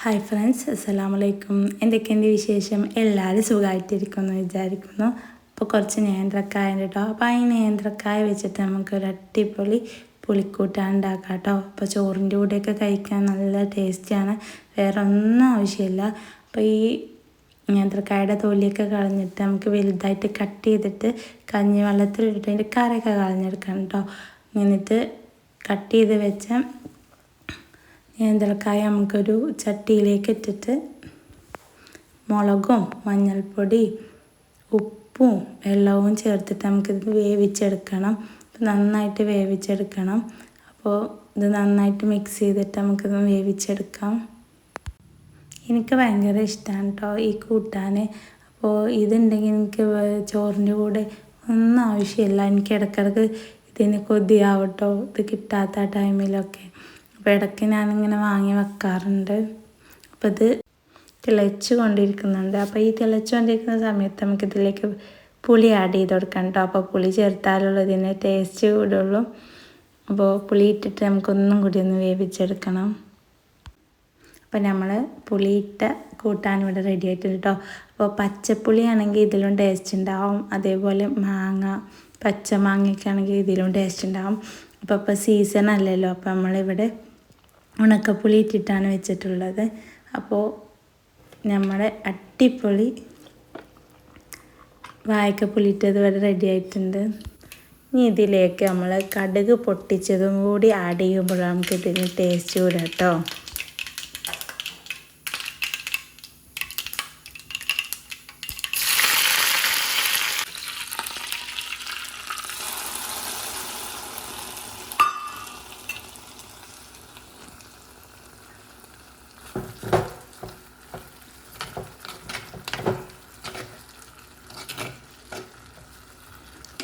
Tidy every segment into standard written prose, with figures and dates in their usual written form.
Hi friends, അസ്സലാമു അലൈക്കും. എന്തൊക്കെയുണ്ട് വിശേഷം? എല്ലാവരും സുഖമായിട്ടിരിക്കുമെന്ന് വിചാരിക്കുന്നു. അപ്പോൾ കുറച്ച് നേന്ത്രക്കായുണ്ട് കേട്ടോ. അപ്പോൾ ഈ നേന്ത്രക്കായ വെച്ചിട്ട് നമുക്കൊരു അടിപൊളി പുളിക്കൂട്ടാൻ ഉണ്ടാക്കാം കേട്ടോ. അപ്പോൾ ചോറിൻ്റെ കൂടെയൊക്കെ കഴിക്കാൻ നല്ല ടേസ്റ്റിയാണ്, വേറെ ഒന്നും ആവശ്യമില്ല. അപ്പോൾ ഈ നേന്ത്രക്കായുടെ തൊലിയൊക്കെ കളഞ്ഞിട്ട് നമുക്ക് വലുതായിട്ട് കട്ട് ചെയ്തിട്ട് കഞ്ഞി വെള്ളത്തിലിട്ടിട്ട് അതിൻ്റെ കറയൊക്കെ കളഞ്ഞെടുക്കണം കേട്ടോ. എന്നിട്ട് കട്ട് ചെയ്ത് വെച്ച നേന്ത്രക്കായ നമുക്കൊരു ചട്ടിയിലേക്ക് ഇട്ടിട്ട് മുളകും മഞ്ഞൾപ്പൊടി ഉപ്പും വെള്ളവും ചേർത്തിട്ട് നമുക്കിത് വേവിച്ചെടുക്കണം. നന്നായിട്ട് വേവിച്ചെടുക്കണം. അപ്പോൾ ഇത് നന്നായിട്ട് മിക്സ് ചെയ്തിട്ട് നമുക്കിത് വേവിച്ചെടുക്കാം. എനിക്ക് ഭയങ്കര ഇഷ്ടമാണ് കേട്ടോ ഈ കൂട്ടാൻ. അപ്പോൾ ഇതുണ്ടെങ്കിൽ എനിക്ക് ചോറിൻ്റെ കൂടെ ഒന്നും ആവശ്യമില്ല. എനിക്ക് ഇടയ്ക്കിടയ്ക്ക് ഇതിന് കൊതിയാവട്ടോ ഇത് കിട്ടാത്ത ടൈമിലൊക്കെ. അപ്പോൾ ഇടയ്ക്ക് ഞാനിങ്ങനെ വാങ്ങി വെക്കാറുണ്ട്. അപ്പോൾ ഇത് തിളച്ച് കൊണ്ടിരിക്കുന്നുണ്ട്. അപ്പോൾ ഈ തിളച്ച് കൊണ്ടിരിക്കുന്ന സമയത്ത് നമുക്കിതിലേക്ക് പുളി ആഡ് ചെയ്ത് കൊടുക്കാം കേട്ടോ. അപ്പോൾ പുളി ചേർത്താലുള്ള ഇതിന് ടേസ്റ്റ് കൂടുള്ളൂ. അപ്പോൾ പുളി ഇട്ടിട്ട് നമുക്കൊന്നും കൂടി ഒന്ന് വേവിച്ചെടുക്കണം. അപ്പോൾ നമ്മൾ പുളിയിട്ട കൂട്ടാൻ ഇവിടെ റെഡി ആയിട്ടുണ്ട് കേട്ടോ. അപ്പോൾ പച്ചപ്പുളി ആണെങ്കിൽ ഇതിലും ടേസ്റ്റ് ഉണ്ടാവും. അതേപോലെ മാങ്ങ പച്ചമാങ്ങയൊക്കെ ആണെങ്കിൽ ഇതിലും ടേസ്റ്റ് ഉണ്ടാവും. അപ്പോൾ സീസൺ അല്ലല്ലോ, അപ്പോൾ നമ്മളിവിടെ ഉണക്കപ്പുളി ഇട്ടിട്ടാണ് വെച്ചിട്ടുള്ളത്. അപ്പോൾ നമ്മുടെ അടിപൊളി വാഴക്കപ്പുളി ഇട്ടത് ഇവിടെ റെഡി ആയിട്ടുണ്ട്. ഇനി ഇതിലേക്ക് നമ്മൾ കടുക് പൊട്ടിച്ചതും കൂടി ആഡ് ചെയ്യുമ്പോഴാണ് നമുക്ക് ഇതിന് ടേസ്റ്റ് കൂടെ കേട്ടോ.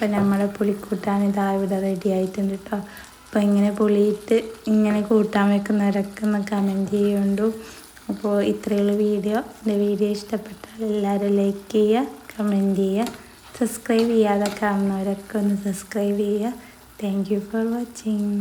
അപ്പോൾ നമ്മളെ പുളിക്കൂട്ടാൻ ഇതാ ഇവിടെ റെഡി ആയിട്ടുണ്ട് കേട്ടോ. അപ്പോൾ ഇങ്ങനെ പുളിയിട്ട് ഇങ്ങനെ കൂട്ടാൻ വെക്കുന്നവരൊക്കെ ഒന്ന് കമൻറ്റ് ചെയ്യുന്നുണ്ടു. അപ്പോൾ ഇത്രയുള്ള വീഡിയോ. എൻ്റെ വീഡിയോ ഇഷ്ടപ്പെട്ടാൽ എല്ലാവരും ലൈക്ക് ചെയ്യുക, കമൻറ്റ് ചെയ്യുക, സബ്സ്ക്രൈബ് ചെയ്യാതെ കാണുന്നവരൊക്കെ ഒന്ന് സബ്സ്ക്രൈബ് ചെയ്യുക. Thank you for watching.